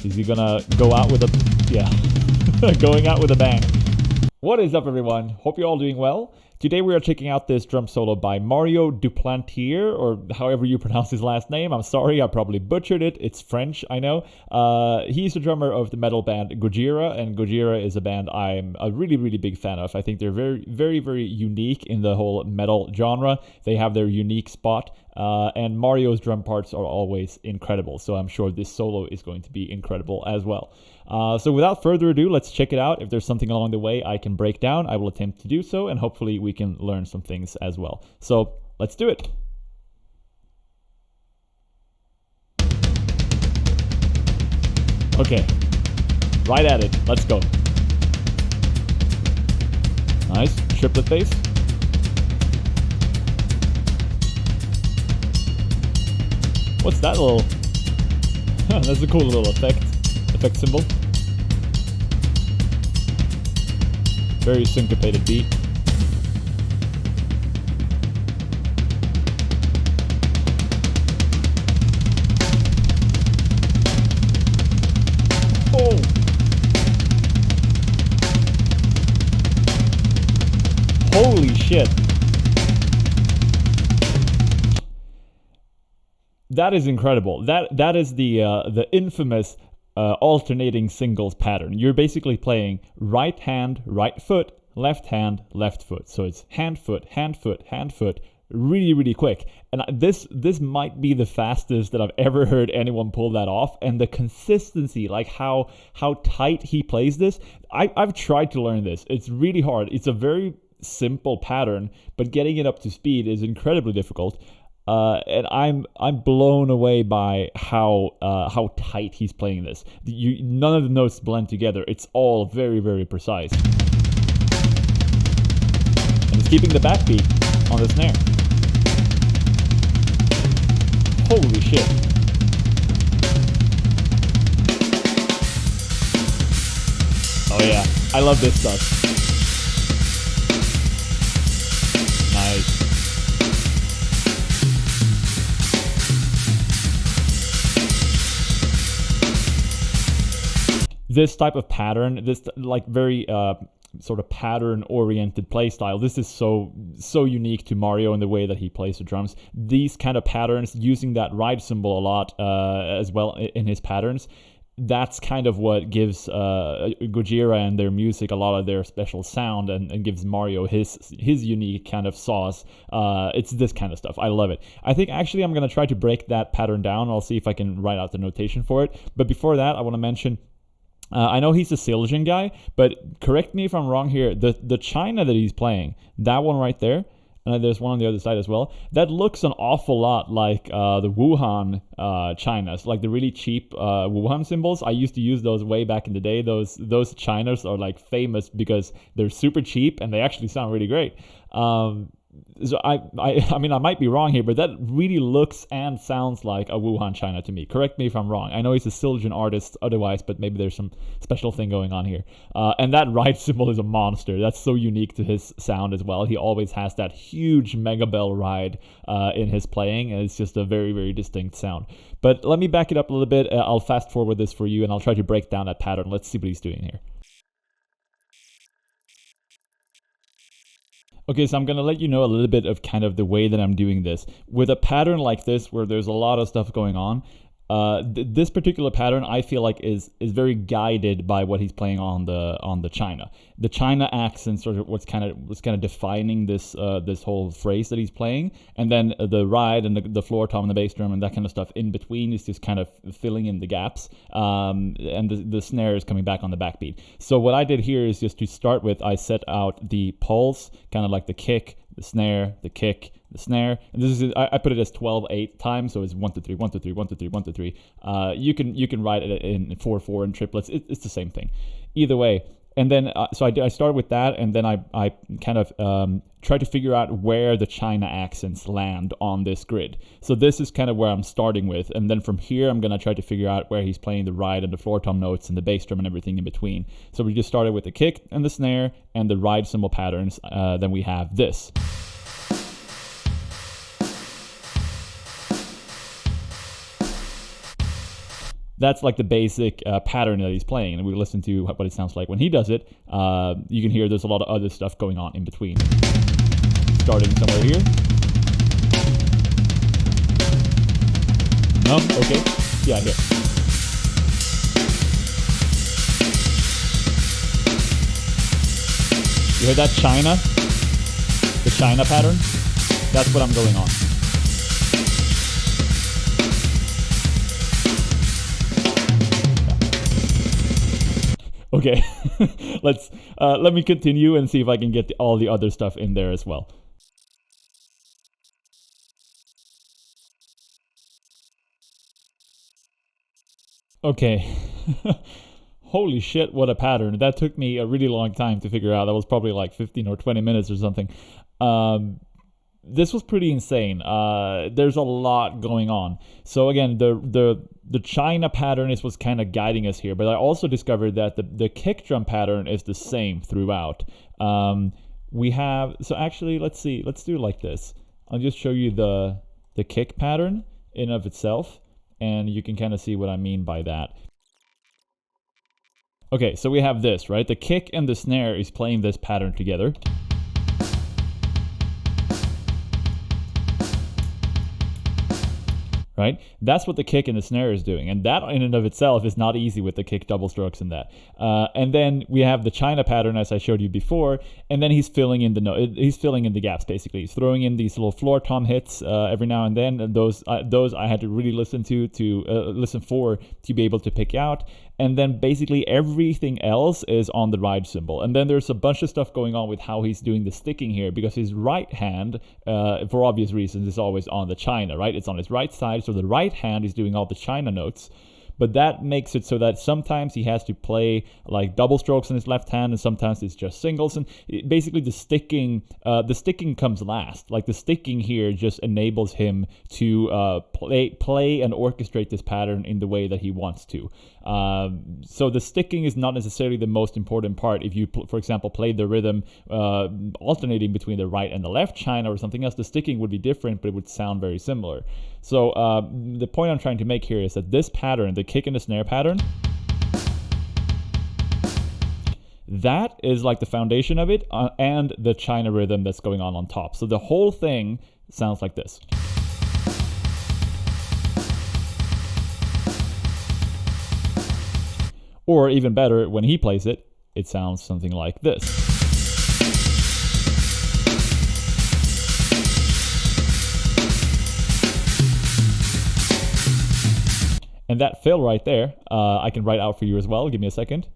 Is he gonna go out with a... Yeah, going out with a bang. What is up, everyone? Hope you're all doing well. Today we are checking out this drum solo by Mario Duplantier, or however you pronounce his last name. I'm sorry, I probably butchered it. It's French, I know. He's the drummer of the metal band Gojira, and Gojira is a band I'm a really, really big fan of. I think they're very, very, very unique in the whole metal genre. They have their unique spot, and Mario's drum parts are always incredible, so I'm sure this solo is going to be incredible as well. So without further ado, let's check it out. If there's something along the way I can break down, I will attempt to do so, and hopefully we can learn some things as well. So let's do it. Okay, right at it. Let's go. Nice, triplet bass. What's that little... That's a cool little effect symbol. Very syncopated beat. Oh! Holy shit! That is incredible. That is the infamous alternating singles pattern. You're basically playing right hand, right foot, left hand, left foot. So it's hand, foot, hand, foot, hand, foot, really, really quick. And this might be the fastest that I've ever heard anyone pull that off. And the consistency, like how tight he plays this. I've tried to learn this. It's really hard. It's a very simple pattern, but getting it up to speed is incredibly difficult. And I'm blown away by how tight he's playing this. None of the notes blend together. It's all very, very precise. And he's keeping the backbeat on the snare. Holy shit. Oh yeah, I love this stuff. Nice. This type of pattern, this like very sort of pattern-oriented play style, this is so unique to Mario in the way that he plays the drums. These kind of patterns, using that ride cymbal a lot as well in his patterns, that's kind of what gives Gojira and their music a lot of their special sound and gives Mario his unique kind of sauce. It's this kind of stuff. I love it. I think actually I'm going to try to break that pattern down. I'll see if I can write out the notation for it. But before that, I want to mention... I know he's a Silesian guy, but correct me if I'm wrong here. The China that he's playing, that one right there, and there's one on the other side as well, that looks an awful lot like the Wuhan Chinas, like the really cheap Wuhan cymbals. I used to use those way back in the day. Those Chinas are like famous because they're super cheap and they actually sound really great. So I mean, I might be wrong here, but that really looks and sounds like a Wuhan China to me. Correct me if I'm wrong. I know he's a Silesian artist otherwise, but maybe there's some special thing going on here. And that ride cymbal is a monster. That's so unique to his sound as well. He always has that huge mega bell ride in his playing, and it's just a very, very distinct sound. But let me back it up a little bit. I'll fast forward this for you, and I'll try to break down that pattern. Let's see what he's doing here. Okay, so I'm going to let you know a little bit of kind of the way that I'm doing this. With a pattern like this, where there's a lot of stuff going on, this particular pattern I feel like is very guided by what he's playing on the China. The China accent sort of what's kind of defining this this whole phrase that he's playing, and then the ride and the floor tom and the bass drum and that kind of stuff in between is just kind of filling in the gaps, and the snare is coming back on the backbeat. So what I did here is just to start with, I set out the pulse, kind of like the kick, the snare, the kick, the snare, and this is I put it as 12/8 time, so it's 1 2 3 1 2 3 1 2 3 1 2 3. You can write it in 4/4 and triplets. It's the same thing, either way. And then so I started with that, and then I kind of try to figure out where the China accents land on this grid. So this is kind of where I'm starting with, and then from here I'm gonna try to figure out where he's playing the ride and the floor tom notes and the bass drum and everything in between. So we just started with the kick and the snare and the ride cymbal patterns. Then we have this. that's like the basic pattern that he's playing. And we listen to what it sounds like when he does it. You can hear there's a lot of other stuff going on in between. Starting somewhere here. No? Okay. Yeah, here. You heard that China? The China pattern? That's what I'm going on. Okay, let me continue and see if I can get all the other stuff in there as well. Okay. Holy shit, what a pattern. That took me a really long time to figure out. That was probably like 15 or 20 minutes or something. This was pretty insane. There's a lot going on. So again, the China pattern is what's kind of guiding us here, but I also discovered that the kick drum pattern is the same throughout. We have, so actually, let's see, let's do it like this. I'll just show you the kick pattern in of itself, and you can kind of see what I mean by that. Okay, so we have this, right? The kick and the snare is playing this pattern together. Right? That's what the kick and the snare is doing. And that in and of itself is not easy with the kick double strokes and that. And then we have the China pattern, as I showed you before, and then he's filling in he's filling in the gaps, basically. He's throwing in these little floor tom hits every now and then, and those I had to really listen for to be able to pick out. And then basically everything else is on the ride cymbal. And then there's a bunch of stuff going on with how he's doing the sticking here, because his right hand, for obvious reasons, is always on the China, right? It's on his right side, so the right hand is doing all the China notes. But that makes it so that sometimes he has to play like double strokes in his left hand, and sometimes it's just singles. And basically the sticking comes last. Like the sticking here just enables him to play and orchestrate this pattern in the way that he wants to. So the sticking is not necessarily the most important part. If you, for example, played the rhythm alternating between the right and the left China or something else, the sticking would be different, but it would sound very similar. So the point I'm trying to make here is that this pattern, the kick and the snare pattern, that is like the foundation of it, and the China rhythm that's going on top. So the whole thing sounds like this. Or even better, when he plays it, it sounds something like this. And that fill right there, I can write out for you as well. Give me a second.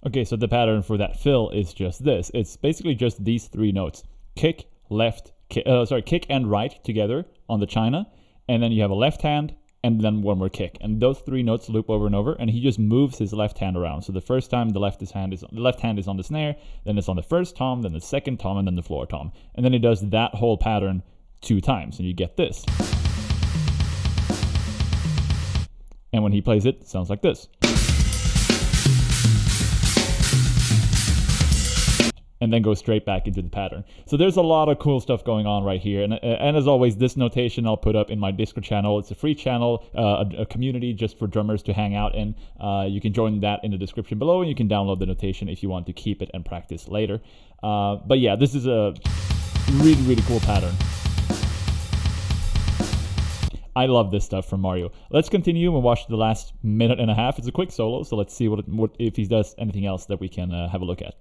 Okay, so the pattern for that fill is just this. It's basically just these three notes. Kick, left, kick and right together on the China. And then you have a left hand, and then one more kick. And those three notes loop over and over, and he just moves his left hand around. So the first time the left hand is on the snare, then it's on the first tom, then the second tom, and then the floor tom. And then he does that whole pattern 2 times, and you get this. And when he plays it, it sounds like this. And then go straight back into the pattern. So there's a lot of cool stuff going on right here. And as always, this notation I'll put up in my Discord channel. It's a free channel, a community just for drummers to hang out in. You can join that in the description below, and you can download the notation if you want to keep it and practice later. But yeah, this is a really, really cool pattern. I love this stuff from Mario. Let's continue and watch the last minute and a half. It's a quick solo, so let's see what if he does anything else that we can have a look at.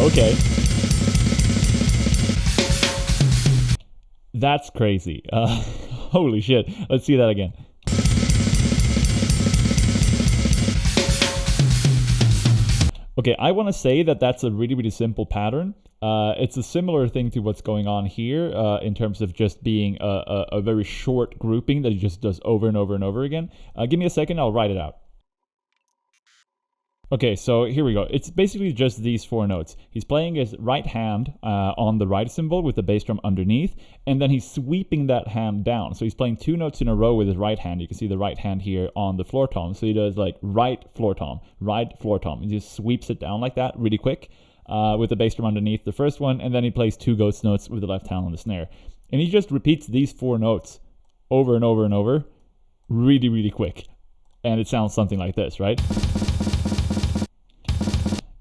Okay. That's crazy. Holy shit. Let's see that again. Okay, I want to say that that's a really, really simple pattern. It's a similar thing to what's going on here in terms of just being a very short grouping that he just does over and over and over again. Give me a second, I'll write it out. Okay, so here we go. It's basically just these 4 notes. He's playing his right hand on the right cymbal with the bass drum underneath, and then he's sweeping that hand down. So he's playing 2 notes in a row with his right hand. You can see the right hand here on the floor tom. So he does like right floor tom, right floor tom. He just sweeps it down like that really quick with the bass drum underneath the first one, and then he plays 2 ghost notes with the left hand on the snare. And he just repeats these 4 notes over and over and over really, really quick. And it sounds something like this, right?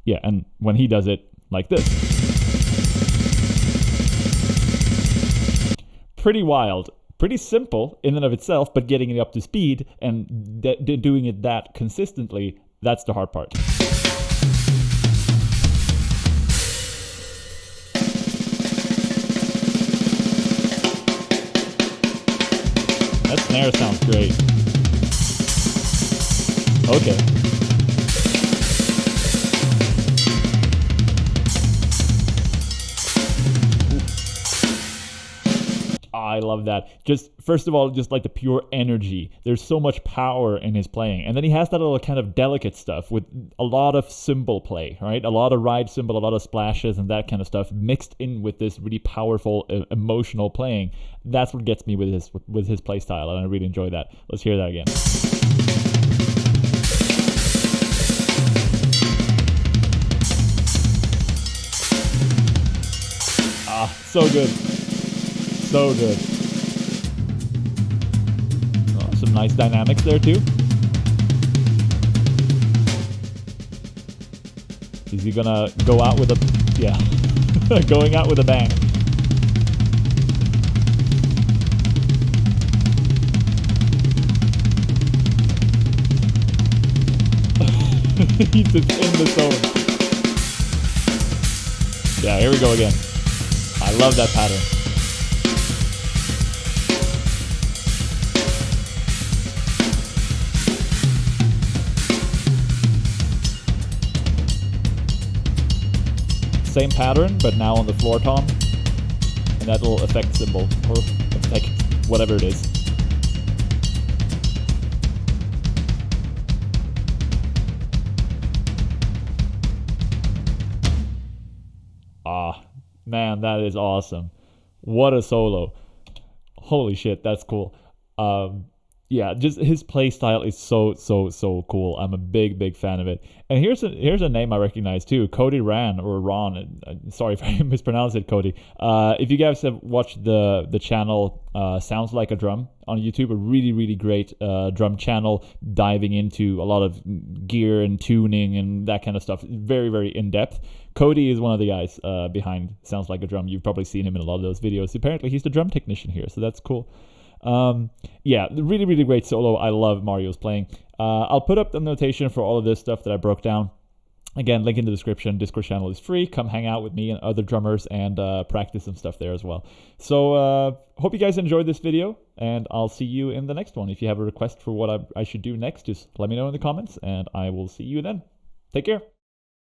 Yeah, and when he does it like this. Pretty wild. Pretty simple in and of itself, but getting it up to speed and doing it that consistently, that's the hard part. That snare sounds great. Okay. I love that. Just first of all, just like the pure energy. There's so much power in his playing. And then he has that little kind of delicate stuff with a lot of cymbal play, right? A lot of ride cymbal, a lot of splashes and that kind of stuff mixed in with this really powerful emotional playing. That's what gets me with his play style, and I really enjoy that. Let's hear that again. So good. So good. Oh, some nice dynamics there too. Is he gonna go out with a... Yeah. Going out with a bang. He's just in the zone. Yeah, here we go again. I love that pattern. Same pattern, but now on the floor tom. And that little effect symbol, or effect, whatever it is. Ah, man, that is awesome. What a solo. Holy shit, that's cool. Yeah, just his play style is so cool. I'm a big fan of it. And here's a name I recognize too, Cody Ran or Ron. Sorry if I mispronounced it, Cody. If you guys have watched the channel Sounds Like a Drum on YouTube, a really great drum channel diving into a lot of gear and tuning and that kind of stuff. Very in depth. Cody is one of the guys behind Sounds Like a Drum. You've probably seen him in a lot of those videos. Apparently he's the drum technician here, so that's cool. Yeah, really great solo. I love Mario's playing. I'll put up the notation for all of this stuff that I broke down. Again, link in the description. Discord channel is free. Come hang out with me and other drummers and practice some stuff there as well. So hope you guys enjoyed this video, and I'll see you in the next one. If you have a request for what I should do next, just let me know in the comments, and I will see you then. Take care.